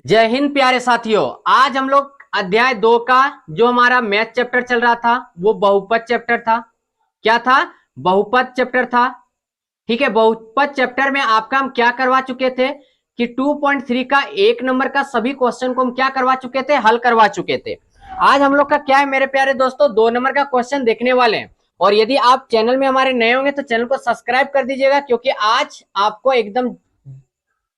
जय हिंद प्यारे साथियों। आज हम लोग अध्याय 2 का जो हमारा मैथ चैप्टर चल रहा था वो बहुपद चैप्टर था। क्या था? बहुपद चैप्टर था। ठीक है, बहुपद चैप्टर में आपका हम क्या करवा चुके थे कि 2.3 का 1 नंबर का सभी क्वेश्चन को हम क्या करवा चुके थे, हल करवा चुके थे। आज हम लोग का क्या है मेरे प्यारे दोस्तों, 2 नंबर का क्वेश्चन देखने वाले हैं। और यदि आप चैनल में हमारे नए होंगे तो चैनल को सब्सक्राइब कर दीजिएगा, क्योंकि आज आपको एकदम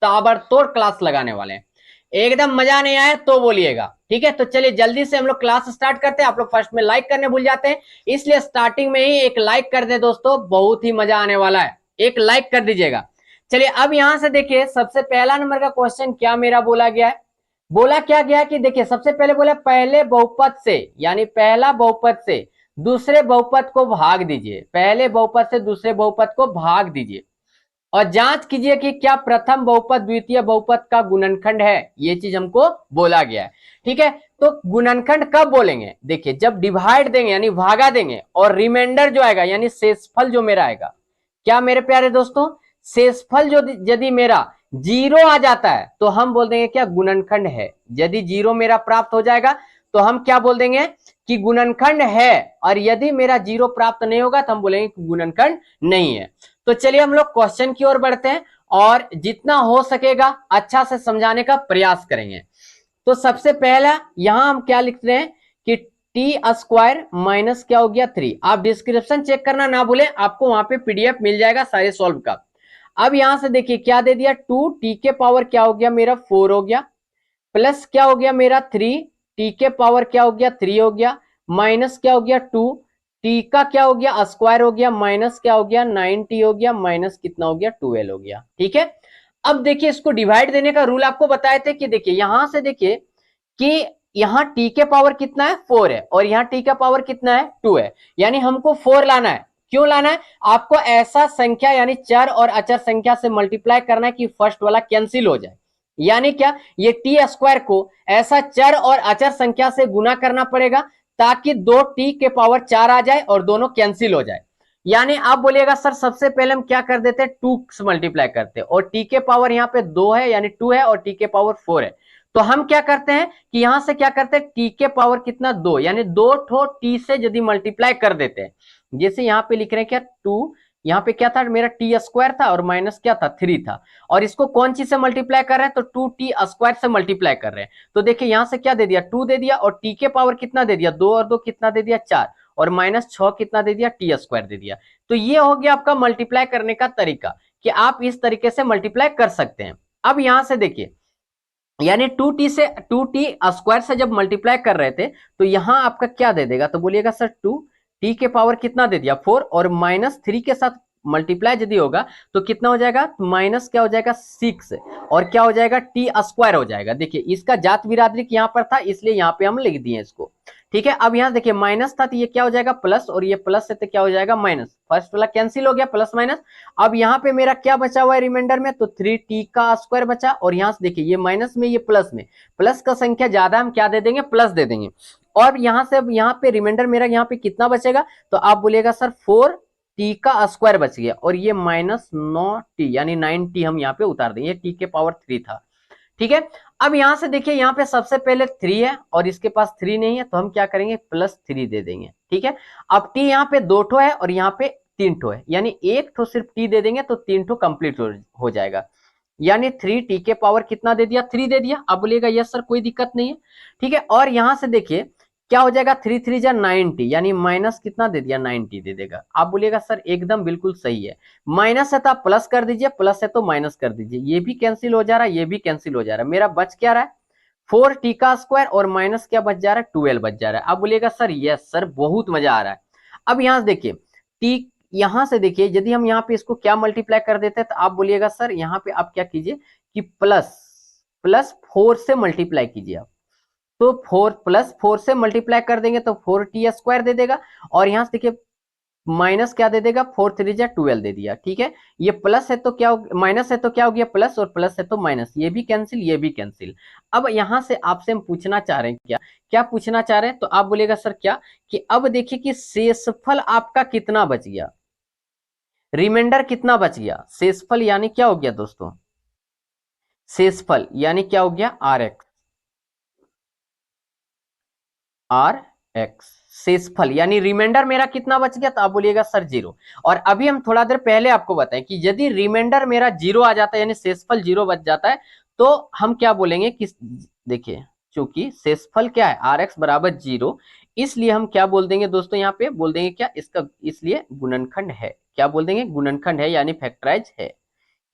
ताबड़तोड़ क्लास लगाने वाले हैं। एकदम मजा नहीं आया तो बोलिएगा। ठीक है, तो चलिए जल्दी से हम लोग क्लास स्टार्ट करते हैं। आप लोग फर्स्ट में लाइक करने भूल जाते हैं, इसलिए स्टार्टिंग में ही एक लाइक कर दे दोस्तों, बहुत ही मजा आने वाला है। एक लाइक कर दीजिएगा। चलिए अब यहां से देखिए, सबसे पहला नंबर का क्वेश्चन क्या मेरा बोला गया है। बोला क्या गया कि देखिए, सबसे पहले बोला पहले बहुपद से, यानी पहला बहुपद से दूसरे बहुपद को भाग दीजिए। पहले बहुपद से दूसरे बहुपद को भाग दीजिए और जांच कीजिए कि क्या प्रथम बहुपद द्वितीय बहुपद का गुणनखंड है। ये चीज हमको बोला गया है। ठीक है, तो गुणनखंड कब बोलेंगे? देखिए, जब डिवाइड देंगे यानी भागा देंगे और रिमाइंडर जो आएगा यानी शेषफल जो मेरा आएगा। क्या मेरे प्यारे दोस्तों, शेषफल जो यदि मेरा 0 आ जाता है तो हम बोल देंगे क्या, गुणनखंड है। यदि 0 मेरा प्राप्त हो जाएगा तो हम क्या बोल देंगे कि गुणनखंड है। और यदि मेरा 0 प्राप्त नहीं होगा तो हम बोलेंगे कि गुणनखंड नहीं है। तो चलिए हम लोग क्वेश्चन की ओर बढ़ते हैं और जितना हो सकेगा अच्छा से समझाने का प्रयास करेंगे। तो सबसे पहला यहां हम क्या लिख रहे हैं कि टी स्क्वायर माइनस क्या हो गया 3। आप डिस्क्रिप्शन चेक करना ना भूलें, आपको वहां पे पीडीएफ मिल जाएगा सारे सॉल्व का। अब यहां से देखिए क्या दे दिया, 2 टी के पावर क्या हो गया मेरा 4 हो गया, प्लस क्या हो गया मेरा 3 टी के पावर क्या हो गया 3 हो गया, माइनस क्या हो गया 2 टी का क्या हो गया स्क्वायर हो गया, माइनस क्या हो गया 9t हो गया, माइनस कितना हो गया 12 हो गया। ठीक है, अब देखिए इसको डिवाइड देने का रूल आपको बताए थे कि देखिए यहां से देखिए कि यहाँ t के पावर कितना है 4 है और यहाँ t का पावर कितना है 2 है, यानी हमको 4 लाना है। क्यों लाना है? आपको ऐसा संख्या यानी चर और अचर संख्या से मल्टीप्लाई करना है कि फर्स्ट वाला कैंसिल हो जाए। यानी क्या, ये टी स्क्वायर को ऐसा चर और अचर संख्या से गुना करना पड़ेगा ताकि 2t के पावर 4 आ जाए और दोनों कैंसिल हो जाए। यानी आप बोलिएगा सर सबसे पहले हम क्या कर देते हैं, 2 से मल्टीप्लाई करते हैं और t के पावर यहाँ पे 2 है यानी 2 है और t के पावर 4 है। तो हम क्या करते हैं कि यहां से क्या करते हैं, t के पावर कितना 2 यानी 2 ठो t से यदि मल्टीप्लाई कर देते हैं। जैसे यहाँ पे लिख रहे हैं क्या 2, यहाँ पे क्या था मेरा टी स्क्वायर था और माइनस क्या था 3 था, और इसको कौन चीज से मल्टीप्लाई कर रहे हैं तो 2t स्क्वायर से मल्टीप्लाई कर रहे हैं। तो देखिए यहां से क्या दे दिया 2 दे दिया और t के पावर कितना दे दिया 2 और 2 कितना दे दिया 4 और माइनस 6 कितना दे दिया टी स्क्वायर दे दिया। तो ये हो गया आपका मल्टीप्लाई करने का तरीका कि आप इस तरीके से मल्टीप्लाई कर सकते हैं। अब यहां से देखिए यानी 2t स्क्वायर से जब मल्टीप्लाई कर रहे थे तो यहां आपका क्या दे देगा, तो बोलिएगा सर 2t के पावर कितना दे दिया 4 और माइनस 3 के साथ मल्टीप्लाई यदि होगा तो कितना हो जाएगा, माइनस क्या हो जाएगा 6 और क्या हो जाएगा टी स्क्वायर हो जाएगा। देखिए इसका जात बिरादरी यहाँ पर था इसलिए यहाँ पे हम लिख दिए इसको। ठीक है, अब यहाँ देखिए माइनस था तो ये क्या हो जाएगा प्लस और ये प्लस है तो क्या हो जाएगा माइनस, फर्स्ट वाला कैंसिल हो गया प्लस माइनस। अब यहाँ पे मेरा क्या बचा हुआ है रिमाइंडर में, तो 3t का स्क्वायर बचा और यहाँ से देखिए ये माइनस में ये प्लस में, प्लस का संख्या ज्यादा हम क्या दे देंगे प्लस दे देंगे। और यहाँ से अब यहाँ पे रिमाइंडर मेरा यहाँ पे कितना बचेगा, तो आप बोलिएगा सर 4t का स्क्वायर बच गया और ये माइनस 9t यानी 9t हम यहाँ पे उतार देंगे, t के पावर 3 था। ठीक है, अब यहां से देखिए यहाँ पे सबसे पहले 3 है और इसके पास 3 नहीं है तो हम क्या करेंगे +3 दे देंगे। ठीक है, अब t यहाँ पे 2 ठो है और यहाँ पे 3 ठो है यानी एक ठो सिर्फ t दे देंगे तो 3 ठो कंप्लीट हो जाएगा। यानी 3t के पावर कितना दे दिया 3 दे दिया। अब बोलिएगा यस सर कोई दिक्कत नहीं है। ठीक है, और यहां से देखिए क्या हो जाएगा 3 3 जा 90 यानी माइनस कितना दे दिया 90 दे देगा। आप बोलिएगा सर एकदम बिल्कुल सही है, माइनस है तो आप प्लस कर दीजिए, प्लस है तो माइनस कर दीजिए, ये भी कैंसिल हो जा रहा है ये भी कैंसिल हो जा रहा है। मेरा बच क्या रहा है 4t का स्क्वायर और माइनस क्या बच जा रहा है 12 बच जा रहा है। आप बोलिएगा सर यस सर बहुत मजा आ रहा है। अब यहां से देखिए t, यहां से देखिए यदि हम यहाँ पे इसको क्या मल्टीप्लाई कर देते हैं तो आप बोलिएगा सर यहाँ पे आप क्या कीजिए कि प्लस प्लस 4 से मल्टीप्लाई कीजिए आप, तो 4 प्लस 4 से मल्टीप्लाई कर देंगे तो 4t स्क्वायर दे देगा और यहां से देखिए माइनस क्या दे देगा 4 3 जा 12 दे दिया। ठीक है, ये प्लस है तो क्या हो, माइनस है तो क्या हो गया प्लस और प्लस है तो माइनस, ये भी कैंसिल ये भी कैंसिल। अब यहां से आपसे हम पूछना चाह रहे हैं क्या क्या पूछना चाह रहे हैं, तो आप बोलेगा सर क्या कि अब देखिए कि शेषफल आपका कितना बच गया, रिमाइंडर कितना बच गया। शेषफल यानी क्या हो गया दोस्तों, शेषफल यानी क्या हो गया आर एक्स, आर एक्स शेषफल यानी रिमाइंडर मेरा कितना बच गया, तो आप बोलिएगा सर 0। और अभी हम थोड़ा देर पहले आपको बताएं कि यदि रिमाइंडर मेरा 0 आ जाता है यानी शेषफल 0 बच जाता है, तो हम क्या बोलेंगे कि देखिए चूंकि शेषफल क्या है आर एक्स बराबर 0, इसलिए हम क्या बोल देंगे दोस्तों, यहाँ पे बोल देंगे क्या इसका, इसलिए गुणनखंड है, क्या बोल देंगे गुणनखंड है यानी फैक्टराइज है।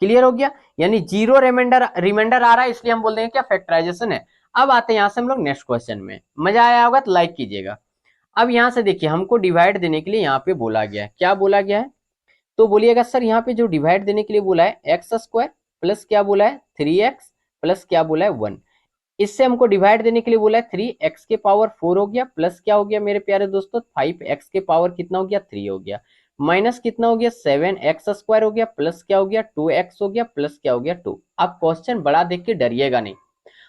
क्लियर हो गया, यानी 0 रिमाइंडर रिमाइंडर आ रहा है इसलिए हम बोल देंगे क्या फैक्टराइजेशन है। अब आते हैं यहां से हम लोग नेक्स्ट क्वेश्चन में, मजा आया होगा तो लाइक कीजिएगा। अब यहां से देखिए हमको डिवाइड देने के लिए यहाँ पे बोला गया है, क्या बोला गया है, तो बोलिएगा सर यहाँ पे जो डिवाइड देने के लिए बोला है एक्स स्क्वायर प्लस क्या बोला है 3x प्लस क्या बोला है 1, इससे हमको डिवाइड देने के लिए बोला है 3x के पावर 4 हो गया, प्लस क्या हो गया मेरे प्यारे दोस्तों 5x के पावर कितना हो गया 3 हो गया, माइनस कितना हो गया 7x स्क्वायर हो गया, प्लस क्या हो गया 2x हो गया, प्लस क्या हो गया 2। आप क्वेश्चन बड़ा देख के डरिएगा नहीं,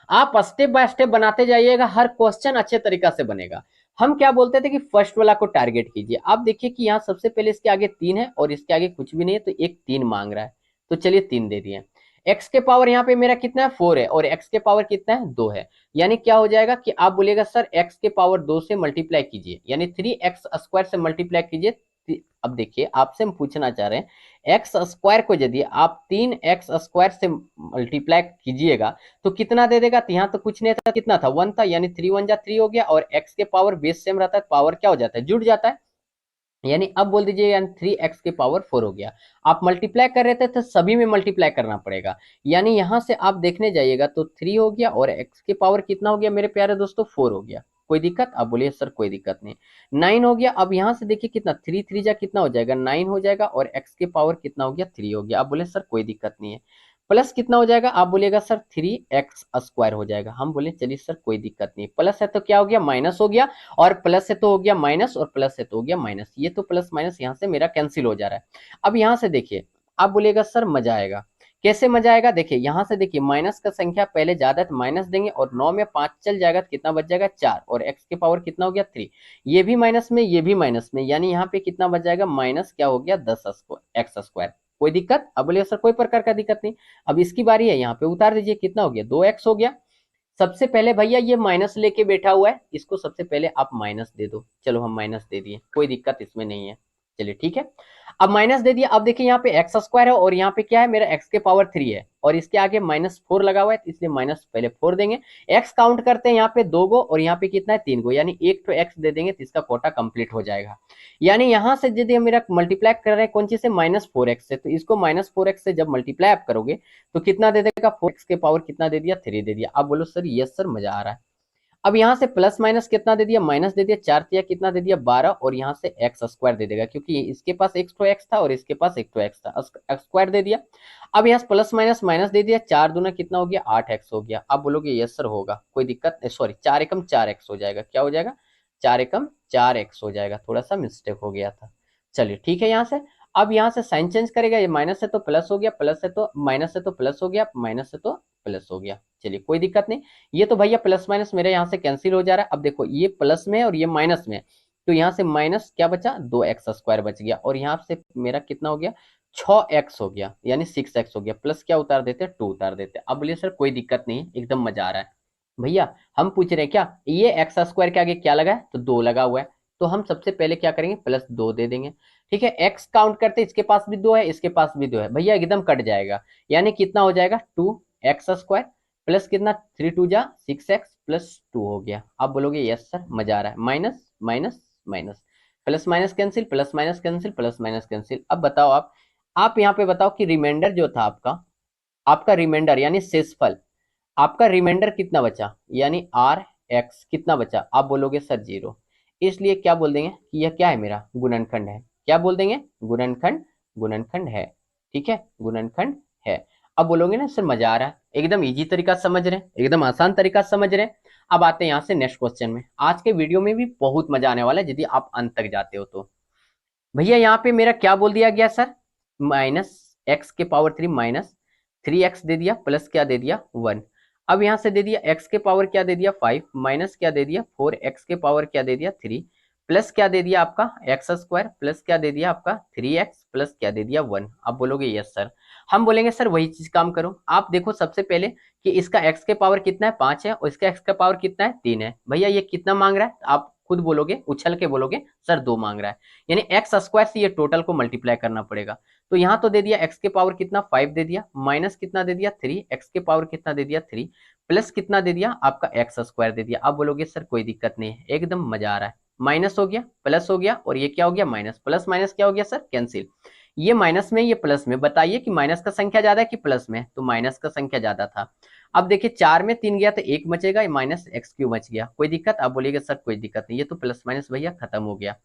आप स्टेप बाय स्टेप बनाते जाइएगा, हर क्वेश्चन अच्छे तरीका से बनेगा। हम क्या बोलते थे कि फर्स्ट वाला को टारगेट कीजिए। आप देखिए कि यहाँ सबसे पहले इसके आगे 3 है और इसके आगे कुछ भी नहीं है, तो एक 3 मांग रहा है, तो चलिए 3 दे दिए। एक्स के पावर यहाँ पे मेरा कितना है 4 है और एक्स के पावर कितना है 2 है, यानी क्या हो जाएगा कि आप बोलिएगा सर एक्स के पावर 2 से मल्टीप्लाई कीजिए, यानी 3x स्क्वायर से मल्टीप्लाई कीजिए। अब देखिए आपसे हम पूछना चाह रहे हैं एक्स स्क्वायर को यदि आप 3x स्क्वायर से मल्टीप्लाई कीजिएगा तो कितना दे देगा, तो यहाँ तो कुछ नहीं था, कितना था 1 था, यानी 3 1 जा 3 हो गया, और x के पावर बेस सेम रहता है, पावर क्या हो जाता है जुड़ जाता है, यानी अब बोल दीजिए यानी 3x के पावर 4 हो गया। आप मल्टीप्लाई कर रहे थे तो सभी में मल्टीप्लाई करना पड़ेगा, यानी यहां से आप देखने जाइएगा तो 3 हो गया और x के पावर कितना हो गया मेरे प्यारे दोस्तों 4 हो गया। कोई दिक्कत, आप बोलिए सर कोई दिक्कत नहीं। 9 हो गया, अब यहां से देखिए कितना 3 3 जा कितना हो जाएगा 9 हो जाएगा, और x के पावर कितना हो गया 3 हो गया। आप बोले सर कोई दिक्कत नहीं है। प्लस कितना हो जाएगा, आप बोलिएगा सर 3x स्क्वायर हो जाएगा, हम बोले चलिए सर कोई दिक्कत नहीं। प्लस है तो क्या हो गया माइनस हो गया, और प्लस से तो हो गया माइनस, और प्लस से तो हो गया माइनस, ये तो प्लस माइनस यहाँ से मेरा कैंसिल हो जा रहा है। अब यहाँ से देखिए आप बोलिएगा सर मजा आएगा, कैसे मजा आएगा, देखिए यहाँ से देखिए माइनस का संख्या पहले ज्यादा है तो माइनस देंगे, और 9 में 5 चल जाएगा तो कितना बच जाएगा 4, और x के पावर कितना हो गया 3, ये भी माइनस में ये भी माइनस में, यानी यहाँ पे कितना बच जाएगा माइनस क्या हो गया 10 एक्स स्क्वायर। कोई दिक्कत, अब बोलिए सर कोई प्रकार का दिक्कत नहीं। अब इसकी बारी है, यहाँ पे उतार दीजिए, कितना हो गया 2x हो गया। सबसे पहले भैया ये माइनस लेके बैठा हुआ है, इसको सबसे पहले आप माइनस दे दो, चलो हम माइनस दे दिए, कोई दिक्कत इसमें नहीं है, चलिए ठीक है। अब माइनस दे दिया, अब देखिए यहाँ पे एक्स स्क्वायर है और यहाँ पे क्या है मेरा एक्स के पावर 3 है, और इसके आगे -4 लगा हुआ है, इसलिए माइनस पहले 4 देंगे। एक्स काउंट करते हैं यहाँ पे 2 गो, और यहाँ पे कितना है 3 गो, यानी एक तो एक्स दे देंगे तो इसका कोटा कंप्लीट हो जाएगा। यानी यहाँ से यदि हम मेरा मल्टीप्लाई कर रहे हैं कौन चीज से -4x से, तो इसको -4x से जब मल्टीप्लाई आप करोगे तो कितना दे देगा 4x के पावर कितना दे दिया 3 दे दिया। अब बोलो सर यस सर मजा आ रहा है। अब यहाँ से प्लस माइनस कितना दे दिया माइनस दे दिया, 4 दिया कितना दे दिया 12, और यहाँ से एक्स स्क्वायर दे देगा क्योंकि इसके पास एक तो एक्स था और इसके पास एक तो एक्स था, स्क्वायर दे दिया। अब यहाँ प्लस माइनस माइनस दे दिया, 4 दूना कितना हो गया 8x हो गया। अब बोलोगे यस सर होगा, कोई दिक्कत नहीं, सॉरी 4 एकम 4x हो जाएगा, क्या हो जाएगा 4 एकम 4x हो जाएगा, थोड़ा सा मिस्टेक हो गया था। चलिए ठीक है, यहाँ से अब यहाँ से साइन चेंज करेगा, ये माइनस है तो प्लस हो गया, प्लस है तो माइनस है तो प्लस हो गया, माइनस है तो प्लस हो गया। चलिए कोई दिक्कत नहीं, ये तो भैया प्लस माइनस मेरे यहाँ से कैंसिल हो जा रहा है। अब देखो ये प्लस में है और ये माइनस में है, तो यहाँ से माइनस क्या बचा 2x स्क्वायर बच गया, और यहाँ से मेरा कितना हो गया 6x हो गया, यानी 6x हो गया, प्लस क्या उतार देते 2 उतार देते। अब बोलिए सर कोई दिक्कत नहीं, एकदम मजा आ रहा है। भैया हम पूछ रहे हैं क्या ये एक्स स्क्वायर के आगे क्या लगा है, तो 2 लगा हुआ है, तो हम सबसे पहले क्या करेंगे +2 दे देंगे। ठीक है, एक्स काउंट करते इसके पास भी 2 है इसके पास भी 2 है, भैया एकदम कट जाएगा, यानी कितना हो जाएगा 2x स्क्वायर प्लस कितना 3 2 जा 6x प्लस 2 हो गया। आप बोलोगे यस सर मजा आ रहा है, minus minus minus, plus minus cancel, plus minus cancel, plus minus cancel. अब बताओ आप यहाँ पे बताओ कि रिमाइंडर जो था आपका, आपका रिमाइंडर यानी शेषफल, आपका रिमाइंडर कितना बचा, यानी आर एक्स कितना बचा, आप बोलोगे सर 0, इसलिए क्या बोल देंगे कि यह क्या है मेरा गुणनखंड है, क्या बोल देंगे गुणनखंड, गुणनखंड है। ठीक है गुणनखंड है। अब बोलोगे ना सर मजा आ रहा है, एकदम इजी तरीका समझ रहे हैं, एकदम आसान तरीका समझ रहे हैं। अब आते हैं यहाँ से नेक्स्ट क्वेश्चन में, आज के वीडियो में भी बहुत मजा आने वाला है यदि आप अंत तक जाते हो तो। भैया यहाँ पे मेरा क्या बोल दिया गया सर, -x के पावर 3 -3x दे दिया, प्लस क्या दे दिया 1। अब यहाँ से दे दिया x के पावर क्या दे दिया 5, माइनस क्या दे दिया 4x के पावर क्या दे दिया 3, प्लस क्या दे दिया आपका x स्क्वायर, प्लस क्या दे दिया आपका 3x, प्लस क्या दे दिया 1। अब बोलोगे यस सर। हम बोलेंगे सर वही चीज काम करो। आप देखो सबसे पहले कि इसका x के पावर कितना है 5 है और इसका x का पावर कितना है 3 है। भैया ये कितना मांग रहा है, आप खुद बोलोगे, उछल के बोलोगे सर 2 मांग रहा है, यानी एक्स स्क्वायर से ये टोटल को मल्टीप्लाई करना पड़ेगा। तो यहाँ तो दे दिया x के पावर कितना 5 दे दिया, माइनस कितना दे दिया 3, x के पावर कितना दे दिया 3, प्लस कितना दे दिया आपका एक्स स्क्वायर दे दिया। आप बोलोगे सर कोई दिक्कत नहीं है, एकदम मजा आ रहा है। माइनस हो गया प्लस हो गया और ये क्या हो गया माइनस, प्लस माइनस क्या हो गया सर कैंसिल। ये माइनस में ये प्लस में, बताइए कि माइनस का संख्या ज्यादा है कि प्लस में, तो माइनस का संख्या ज्यादा था। अब देखिए 4 में 3 गया तो 1 बचेगा, माइनस एक्स क्यू बच गया। कोई दिक्कत, आप बोलिएगा सर कोई दिक्कत नहीं, ये तो प्लस माइनस भैया खत्म हो गया।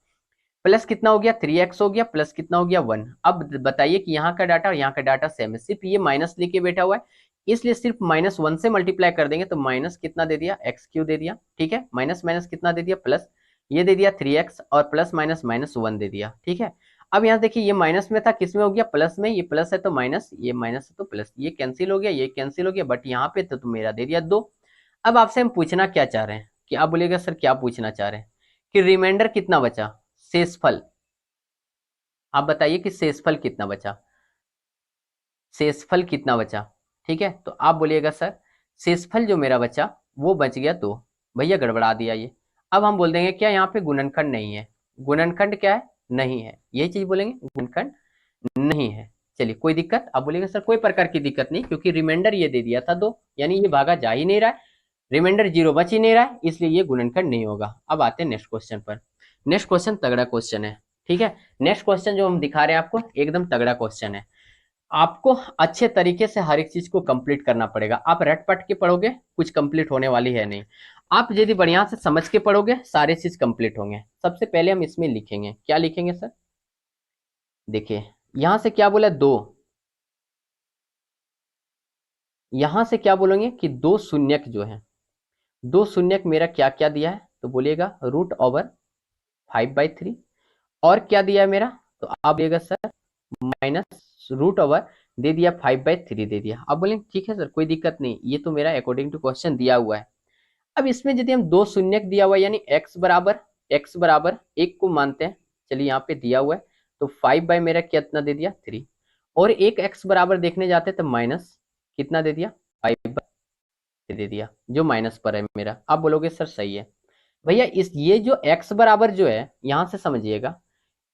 प्लस कितना हो गया 3x हो गया, प्लस कितना हो गया 1। अब बताइए कि यहाँ का डाटा और यहाँ का डाटा सेम है, सिर्फ ये माइनस लेके बैठा हुआ है, इसलिए सिर्फ -1 से मल्टीप्लाई कर देंगे तो माइनस कितना दे दिया एक्स क्यू दे दिया। ठीक है, माइनस माइनस कितना दे दिया प्लस, ये दे दिया 3x और प्लस माइनस -1 दे दिया। ठीक है, अब यहाँ देखिए ये माइनस में था, किस में हो गया प्लस में, ये प्लस है तो माइनस, ये माइनस है तो प्लस, ये कैंसिल हो गया, ये कैंसिल हो गया, बट यहाँ पे तो मेरा दे दिया 2। अब आपसे हम पूछना क्या चाह रहे हैं कि आप बोलिएगा सर क्या पूछना चाह रहे हैं कि रिमाइंडर कितना बचा, शेषफल। आप बताइए कि शेषफल कितना बचा, शेषफल कितना बचा। ठीक है, तो आप बोलिएगा सर शेषफल जो मेरा बचा वो बच गया 2। भैया गड़बड़ा दिया ये। अब हम बोल देंगे क्या यहाँ पे गुणनखंड नहीं है, गुणनखंड क्या है नहीं है, यही चीज बोलेंगे गुणनखंड नहीं है। चलिए कोई दिक्कत, आप बोलेंगे सर कोई प्रकार की दिक्कत नहीं, क्योंकि रिमाइंडर ये दे दिया था 2, यानी ये भागा जा ही नहीं रहा है, रिमाइंडर 0 बच ही नहीं रहा है, इसलिए ये गुणनखंड नहीं होगा। अब आते हैं नेक्स्ट क्वेश्चन पर। नेक्स्ट क्वेश्चन तगड़ा क्वेश्चन है। ठीक है, नेक्स्ट क्वेश्चन जो हम दिखा रहे हैं आपको एकदम तगड़ा क्वेश्चन है। आपको अच्छे तरीके से हर एक चीज को कंप्लीट करना पड़ेगा। आप रट पट के पढ़ोगे कुछ कंप्लीट होने वाली है नहीं, आप यदि बढ़िया से समझ के पढ़ोगे सारे चीज कंप्लीट होंगे। सबसे पहले हम इसमें लिखेंगे, क्या लिखेंगे सर, देखिए यहां से क्या बोला 2, यहां से क्या बोलेंगे कि 2 शून्यक जो है, 2 शून्यक मेरा क्या क्या दिया है, तो बोलिएगा √5/3। और क्या दिया है मेरा, तो आप बोलिएगा सर -√, दे दिया 5/3 दे दिया। आप बोलेंगे ठीक है सर कोई दिक्कत नहीं, ये तो मेरा अकॉर्डिंग टू क्वेश्चन दिया हुआ है। अब इसमें यदि हम 2 शून्यक दिया हुआ है, यानी x बराबर 1 को मानते हैं, चलिए यहाँ पे दिया हुआ है, तो 5 मेरा कितना दे दिया 3, और एक x बराबर देखने जाते तो माइनस कितना दे दिया 5/3 दे दिया, जो माइनस पर है मेरा। आप बोलोगे सर सही है भैया, इस ये जो x बराबर जो है यहां से समझिएगा,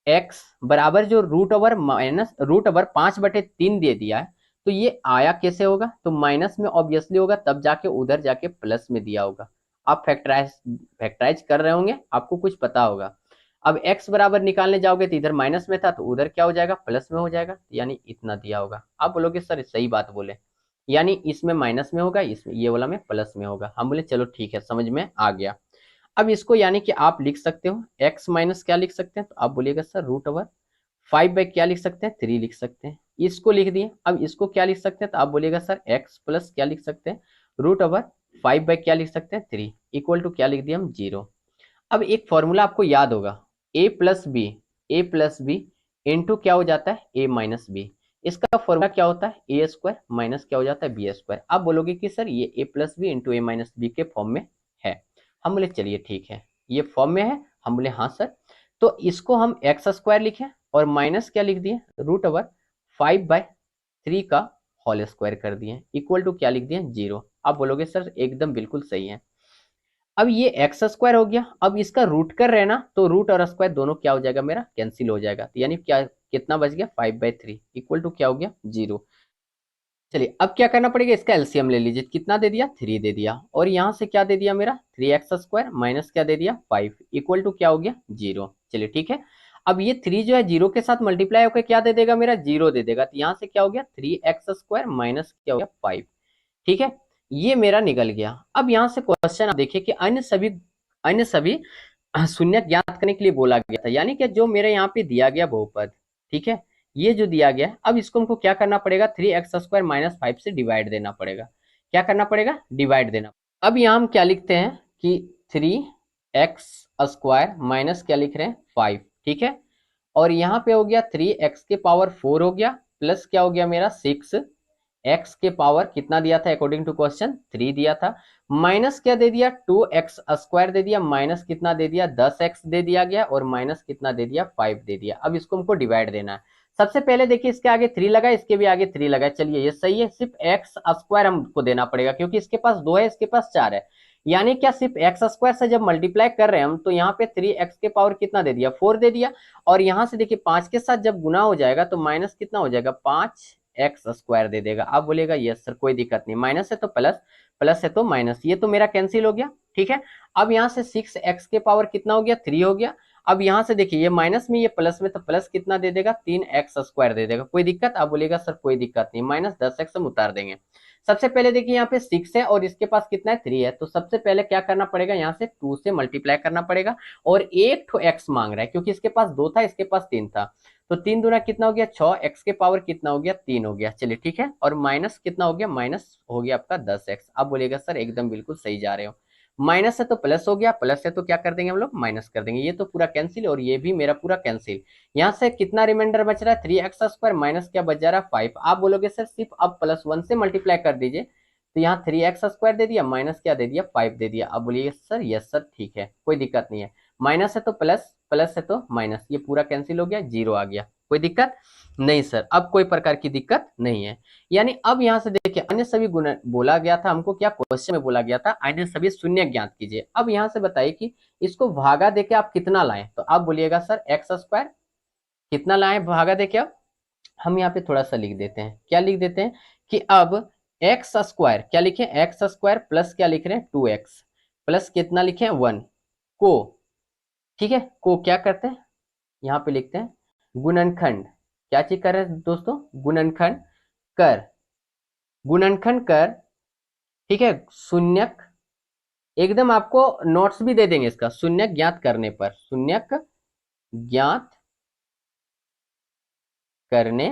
x बराबर जो √5/3 दे दिया है, तो ये आया कैसे होगा, तो माइनस में ऑब्वियसली होगा, तब जाके उधर जाके प्लस में दिया होगा। आप फैक्टराइज कर रहे होंगे, आपको कुछ पता होगा। अब x बराबर निकालने जाओगे तो इधर माइनस में था तो उधर क्या हो जाएगा प्लस में हो जाएगा, यानी इतना दिया होगा। आप बोलोगे सर सही बात बोले, यानी इसमें माइनस में होगा, इसमें ये वाला में प्लस में होगा। हम बोले चलो ठीक है समझ में आ गया। अब इसको यानी कि आप लिख सकते हो x माइनस क्या लिख सकते हैं, तो आप बोलिएगा सर √5 क्या लिख सकते हैं 3 लिख सकते हैं, इसको लिख दिए। अब इसको क्या लिख सकते हैं, तो आप बोलिएगा सर x प्लस क्या लिख सकते हैं √5 क्या लिख सकते हैं 3 इक्वल टू क्या लिख दिया हम 0। अब एक फॉर्मूला आपको याद होगा, a प्लस बी इंटू क्या हो जाता है a-b, इसका फॉर्मूला क्या होता है a² माइनस क्या हो जाता है b²। आप बोलोगे कि सर ये a+b इंटू a-b के फॉर्म में है। हम बोले चलिए ठीक है ये फॉर्म में है, हम बोले हाँ सर। तो इसको हम x² लिखें और माइनस क्या लिख दिए √5/3 का होल स्क्वायर कर दिए इक्वल टू क्या लिख दिए 0। आप बोलोगे सर एकदम बिल्कुल सही है। अब ये x² हो गया, अब इसका रूट कर रहे हैं ना, तो रूट और स्क्वायर दोनों क्या हो जाएगा मेरा कैंसिल हो जाएगा, तो यानी क्या कितना बच गया 5/3 इक्वल टू क्या हो गया 0। चलिए अब क्या करना पड़ेगा, इसका एलसीएम ले लीजिए, कितना दे दिया 3 दे दिया, और यहां से क्या दे दिया मेरा 3x² माइनस क्या दे दिया 5 इक्वल टू क्या हो गया 0। चलिए ठीक है, अब ये 3 जो है 0 के साथ मल्टीप्लाई होकर क्या दे देगा मेरा 0 दे देगा, तो यहां से क्या हो गया 3x² माइनस क्या हो गया 5। ठीक है, ये मेरा निकल गया। अब यहाँ से क्वेश्चन आप देखिए कि अन्य सभी शून्य ज्ञात करने के लिए बोला गया था, यानी कि जो मेरे यहाँ पे दिया गया बहुपद, ठीक है ये जो दिया गया है, अब इसको हमको क्या करना पड़ेगा 3x² माइनस 5 से डिवाइड देना पड़ेगा। क्या करना पड़ेगा डिवाइड देना। अब यहाँ हम क्या लिखते हैं कि 3x² माइनस क्या लिख रहे हैं 5, ठीक है, और यहाँ पे हो गया 3x के पावर 4 हो गया, प्लस क्या हो गया मेरा 6, x के पावर कितना दिया था अकॉर्डिंग टू क्वेश्चन 3 दिया था, माइनस क्या दे दिया 2x² दे दिया, माइनस कितना दे दिया 10x दे दिया गया, और माइनस कितना दे दिया 5 दे दिया। अब इसको हमको डिवाइड देना है। सबसे पहले देखिए इसके आगे 3 लगा, इसके भी आगे 3 लगा, चलिए ये सही है। सिर्फ एक्स स्क्वायर हमको देना पड़ेगा क्योंकि इसके पास 2 है, इसके पास 4 है। यानी क्या, सिर्फ एक्स स्क्वायर से जब मल्टीप्लाई कर रहे हैं हम, तो यहाँ पे 3x के पावर कितना दे दिया, 4 दे दिया। और यहाँ से देखिए 5 के साथ जब गुना हो जाएगा तो माइनस कितना हो जाएगा, 5x स्क्वायर दे देगा। आप बोलेगा यस सर कोई दिक्कत नहीं, माइनस है तो प्लस, प्लस है तो माइनस, ये तो मेरा कैंसिल हो गया। ठीक है, अब यहाँ से 6x के पावर कितना हो गया, 3 हो गया। अब यहाँ से देखिए ये माइनस में ये प्लस में, तो प्लस कितना दे देगा, 3x स्क्वायर दे देगा। कोई दिक्कत, आप बोलेगा सर कोई दिक्कत नहीं, माइनस 10x हम उतार देंगे। सबसे पहले देखिए यहाँ पे 6 है और इसके पास कितना है, 3 है, तो सबसे पहले क्या करना पड़ेगा, यहाँ से 2 से मल्टीप्लाई करना पड़ेगा। और एक ठो x मांग रहा है क्योंकि इसके पास 2 था, इसके पास 3 था, तो 3 दूना कितना हो गया, 6, x के पावर कितना हो गया, 3 हो गया। चलिए ठीक है, और माइनस कितना हो गया, माइनस हो गया आपका 10x। अब बोलेगा सर एकदम बिल्कुल सही जा रहे हो, माइनस है तो प्लस हो गया, प्लस है तो क्या कर देंगे हम लोग, माइनस कर देंगे। ये तो पूरा कैंसिल और ये भी मेरा पूरा कैंसिल। यहाँ से कितना रिमाइंडर बच रहा है, 3x स्क्वायर माइनस क्या बच जा रहा है, 5। आप बोलोगे सर सिर्फ अब +1 से मल्टीप्लाई कर दीजिए, तो यहाँ 3x स्क्वायर दे दिया, माइनस क्या दे दिया, 5 दे दिया। अब बोलिए सर यस सर ठीक है, कोई दिक्कत नहीं है, माइनस है तो प्लस, प्लस है तो माइनस, ये पूरा कैंसिल हो गया, 0 आ गया। कोई दिक्कत नहीं सर, अब कोई प्रकार की दिक्कत नहीं है। यानी अब यहाँ से देखिए अन्य सभी गुण बोला गया था हमको, क्या क्वेश्चन में बोला गया था, अन्य सभी शून्य ज्ञात कीजिए। अब यहाँ से बताइए कि इसको भागा देके आप कितना लाएं, तो आप बोलिएगा सर एक्स स्क्वायर कितना लाएं भागा देके। अब हम यहाँ पे थोड़ा सा लिख देते हैं, क्या लिख देते हैं कि अब एक्स स्क्वायर क्या लिखे, एक्स स्क्वायर प्लस क्या लिख रहे हैं, 2x प्लस कितना लिखे 1 को, ठीक है, को क्या करते हैं, यहाँ पे लिखते हैं गुणनखंड। क्या चीज कर रहे हैं दोस्तों, गुणनखंड कर, गुणनखंड कर, ठीक है, शून्यक, एकदम आपको नोट्स भी दे देंगे इसका, शून्यक ज्ञात करने पर, शून्यक ज्ञात करने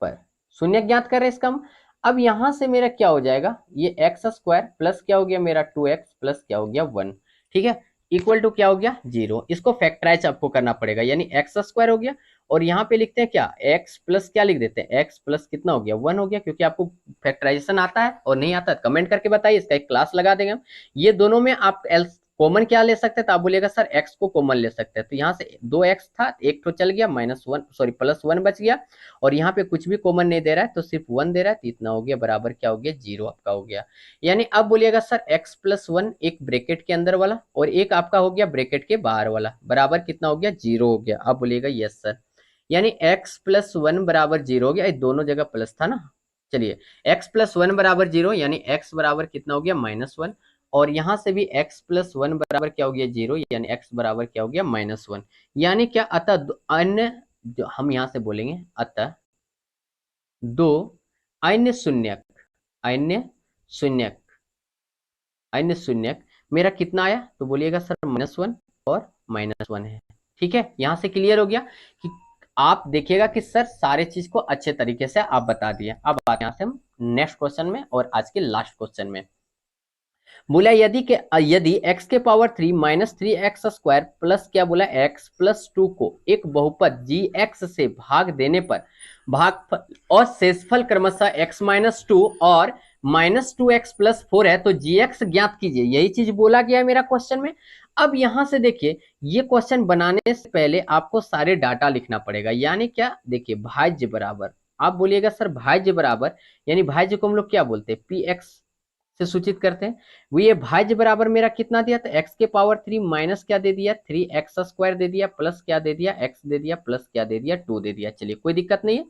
पर, शून्यक ज्ञात कर रहे हैं इसका हम। अब यहां से मेरा क्या हो जाएगा, ये एक्स स्क्वायर प्लस क्या हो गया मेरा 2x प्लस क्या हो गया 1, ठीक है, इक्वल टू क्या हो गया 0। इसको फैक्टराइज आपको करना पड़ेगा, यानी एक्स स्क्वायर हो गया और यहाँ पे लिखते हैं क्या, x प्लस क्या लिख देते हैं, x प्लस कितना हो गया 1 हो गया। क्योंकि आपको फैक्टराइजेशन आता है और नहीं आता है कमेंट करके बताइए, इसका एक क्लास लगा देंगे हम। ये दोनों में आप एल्स कॉमन क्या ले सकते हैं, तो आप बोलिएगा सर x को कॉमन ले सकते हैं, तो यहाँ से 2x था, एक तो चल गया, -1 सॉरी +1 बच गया, और यहाँ पे कुछ भी कॉमन नहीं दे रहा है तो सिर्फ 1 दे रहा है, तो इतना हो गया बराबर क्या हो गया 0 आपका हो गया। यानी अब बोलिएगा सर x प्लस 1 एक ब्रैकेट के अंदर वाला और एक आपका हो गया ब्रैकेट के बाहर वाला, बराबर कितना हो गया 0 हो गया। अब बोलिएगा यस सर, यानी x प्लस 1 बराबर 0 हो गया, दोनों जगह प्लस था ना। चलिए x प्लस 1 बराबर 0, यानी x बराबर कितना हो गया -1, और यहां से भी x प्लस 1 बराबर क्या हो गया 0, यानी x बराबर क्या हो गया -1। यानी क्या, अतः अन्य जो हम यहां से बोलेंगे, अतः दो अन्य शून्यक, अन्य शून्यक, अन्य शून्यक मेरा कितना आया, तो बोलिएगा सर -1 और -1 है। ठीक है, यहां से क्लियर हो गया कि आप देखिएगा कि सर सारे चीज को अच्छे तरीके से आप बता दिए। अब आते हैं यहां से हम नेक्स्ट क्वेश्चन में और आज के लास्ट क्वेश्चन में। बोला यदि x के पावर 3 -3x स्क्वायर प्लस क्या बोला x प्लस 2 को एक बहुपद gx से भाग देने पर भागफल और शेषफल क्रमशः x-2 और -2x प्लस 4 है, तो gx ज्ञात कीजिए। यही चीज बोला गया है मेरा क्वेश्चन में। अब यहां से देखिए, ये क्वेश्चन बनाने से पहले आपको सारे डाटा लिखना पड़ेगा। यानी क्या, देखिए भाज्य बराबर, आप बोलिएगा सर भाज्य बराबर, यानी भाज्य को हम लोग क्या बोलते हैं, px से सूचित करते हैं। वो ये भाज्य बराबर मेरा कितना दिया, तो x के पावर 3 माइनस क्या दे दिया 3x स्क्वायर दे दिया, प्लस क्या दे दिया x दे दिया, प्लस क्या दे दिया 2 दे दिया। चलिए कोई दिक्कत नहीं है।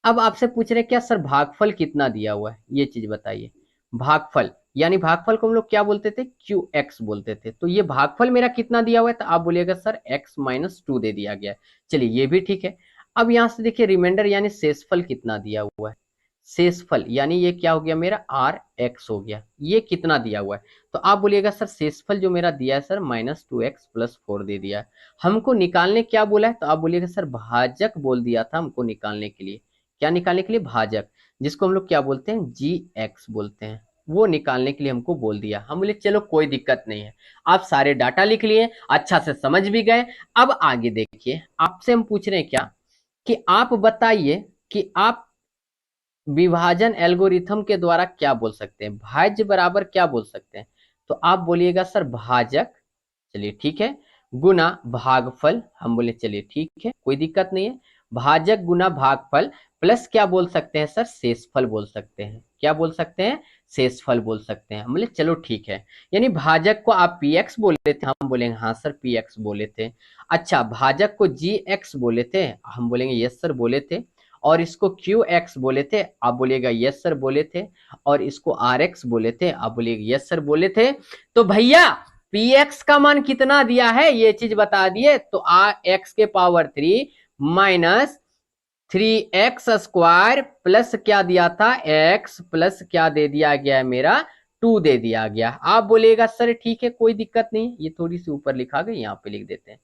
अब आपसे पूछ रहे क्या सर भागफल कितना दिया हुआ है, ये चीज बताइए। भागफल, यानी भागफल को हम लोग क्या बोलते थे, qx बोलते थे। तो ये भागफल मेरा कितना दिया हुआ है, तो आप बोलिएगा सर x-2 दे दिया गया है। चलिए ये भी ठीक है। अब यहां से देखिए रिमाइंडर यानी शेषफल कितना दिया हुआ है, शेषफल यानी ये क्या हो गया मेरा rx हो गया, ये कितना दिया हुआ है, तो आप बोलिएगा सर शेषफल जो मेरा दिया है सर -2x प्लस 4 दे दिया है। हमको निकालने क्या बोला है, तो आप बोलिएगा सर भाजक बोल दिया था हमको निकालने के लिए। क्या निकालने के लिए, भाजक, जिसको हम लोग क्या बोलते हैं gx बोलते हैं, वो निकालने के लिए हमको बोल दिया। हम बोले चलो कोई दिक्कत नहीं है, आप सारे डाटा लिख लिए, अच्छा से समझ भी गए। अब आगे देखिए, आपसे हम पूछ रहे हैं क्या कि आप बताइए कि आप विभाजन एल्गोरिथम के द्वारा क्या बोल सकते हैं, भाज्य बराबर क्या बोल सकते हैं, तो आप बोलिएगा सर भाजक, चलिए ठीक है, गुना भागफल, हम बोले चलिए ठीक है कोई दिक्कत नहीं है, भाजक गुना भागफल प्लस क्या बोल सकते हैं सर, शेषफल बोल सकते हैं। क्या बोल सकते हैं, शेषफल बोल सकते हैं। बोले चलो ठीक है, यानी भाजक को आप पी एक्स बोले थे, हम बोलेंगे हाँ सर पी एक्स बोले थे। अच्छा, भाजक को जी एक्स बोले थे, हम बोलेंगे यस सर बोले थे। और इसको क्यू एक्स बोले थे, आप बोलिएगा यस सर बोले थे। और इसको आर एक्स बोले थे, आप बोलिएगा यस सर बोले थे। तो भैया पी एक्स का मान कितना दिया है ये चीज बता दिए, तो एक्स के पावर 3 माइनस 3x² प्लस क्या दिया था, x प्लस क्या दे दिया गया है मेरा, 2 दे दिया गया। आप बोलिएगा सर ठीक है कोई दिक्कत नहीं, ये थोड़ी सी ऊपर लिखा गया, यहाँ पे लिख देते हैं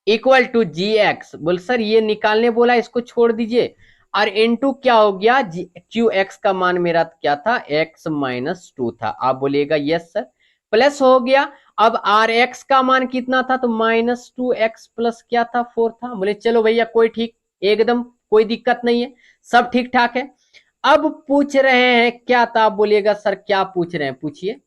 इक्वल टू जी एक्स। बोल सर ये निकालने बोला, इसको छोड़ दीजिए। और इनटू क्या हो गया, क्यू एक्स का मान मेरा क्या था, x माइनस 2 था। आप बोलिएगा यस सर, प्लस हो गया। अब आर एक्स का मान कितना था, तो -2x प्लस क्या था, 4 था। बोले चलो भैया कोई ठीक, एकदम कोई दिक्कत नहीं है, सब ठीक ठाक है। अब पूछ रहे हैं क्या था, आप बोलिएगा सर क्या पूछ रहे हैं, पूछिए।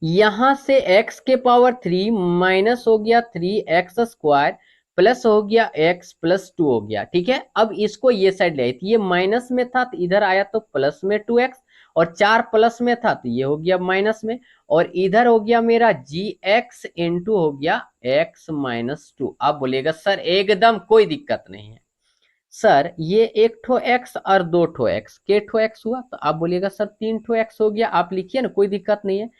यहां से x के पावर 3 माइनस हो गया 3x² प्लस हो गया x प्लस 2 हो गया, ठीक है। अब इसको ये साइड ले आई, तो ये माइनस में था तो इधर आया तो प्लस में 2x, और 4 प्लस में था तो ये हो गया माइनस में, और इधर हो गया मेरा gx इंटू हो गया x माइनस 2। आप बोलेगा सर एकदम कोई दिक्कत नहीं है सर, ये एक ठो x और दो ठो x, के ठो x हुआ, तो आप बोलिएगा सर 3 ठो x हो गया। आप लिखिए ना, कोई दिक्कत नहीं है।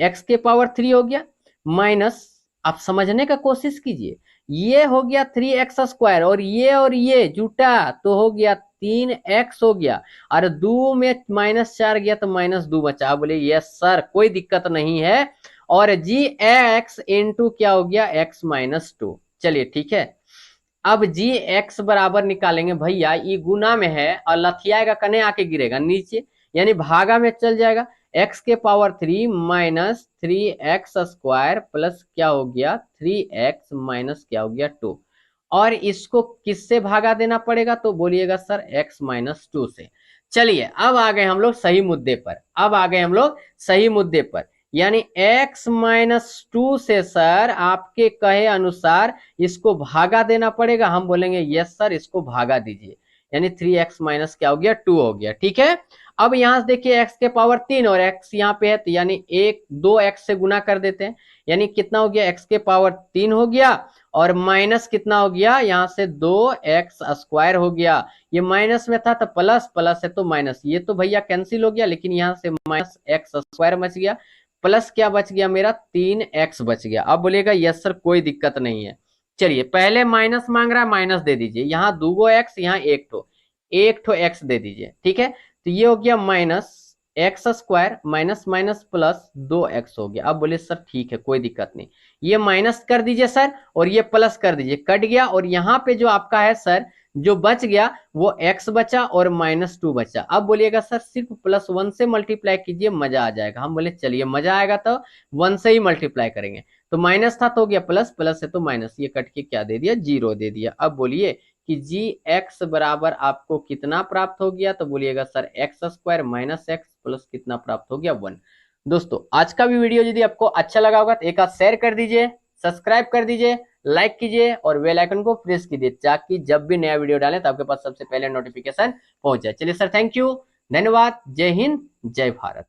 x के पावर 3 हो गया माइनस, आप समझने का कोशिश कीजिए, ये हो गया 3x² और ये जुटा तो हो गया 3x हो गया, और 2 में -4 गया तो -2 बचा। आप बोले यस सर कोई दिक्कत नहीं है। और जी एक्स इंटू क्या हो गया, x माइनस 2। चलिए ठीक है, अब जी एक्स बराबर निकालेंगे भैया, ये गुना में है और लथियाएगा कने आके गिरेगा नीचे, यानी भागा में चल जाएगा। x के पावर 3 माइनस 3x² प्लस क्या हो गया 3x माइनस क्या हो गया 2, और इसको किससे भागा देना पड़ेगा, तो बोलिएगा सर x माइनस 2 से। चलिए अब आ गए हम लोग सही मुद्दे पर, अब आ गए हम लोग सही मुद्दे पर, यानी x माइनस 2 से सर आपके कहे अनुसार इसको भागा देना पड़ेगा। हम बोलेंगे यस सर इसको भागा दीजिए, यानी 3x माइनस क्या हो गया 2 हो गया, ठीक है। अब यहां से देखिए x के पावर 3 और x यहाँ पे है, तो यानी 2x से गुना कर देते हैं, यानी कितना हो गया x के पावर 3 हो गया, और माइनस कितना हो गया, यहाँ से 2x² हो गया। ये माइनस में था तो प्लस, प्लस है तो माइनस, ये तो भैया कैंसिल हो गया, लेकिन यहाँ से -x² बच गया, प्लस क्या बच गया मेरा 3x बच गया। अब बोलेगा यस सर कोई दिक्कत नहीं है। चलिए पहले माइनस मांग रहा है, माइनस दे दीजिए, यहाँ 2 x, यहाँ एक ठो x दे दीजिए, ठीक है। तो ये हो गया -x² minus minus plus 2x हो गया। अब बोले सर ठीक है कोई दिक्कत नहीं, ये माइनस कर दीजिए सर और ये प्लस कर दीजिए, कट गया। और यहाँ पे जो आपका है सर जो बच गया वो x बचा और -2 बचा। अब बोलिएगा सर सिर्फ +1 से मल्टीप्लाई कीजिए मजा आ जाएगा। हम बोले चलिए मजा आएगा तो 1 से ही मल्टीप्लाई करेंगे, तो माइनस था तो हो गया प्लस, प्लस है तो माइनस, ये कट के क्या दे दिया 0 दे दिया। अब बोलिए कि जी एक्स बराबर आपको कितना प्राप्त हो गया, तो बोलिएगा sir x² minus x plus कितना प्राप्त हो गया 1। दोस्तों आज का भी वीडियो यदि आपको अच्छा लगा होगा तो एक हाथ शेयर कर दीजिए, सब्सक्राइब कर दीजिए, लाइक कीजिए और बेल आइकन को प्रेस कीजिए, ताकि जब भी नया वीडियो डालें तो आपके पास सबसे पहले नोटिफिकेशन पहुंच जाए। चलिए सर थैंक यू, धन्यवाद, जय हिंद, जय भारत।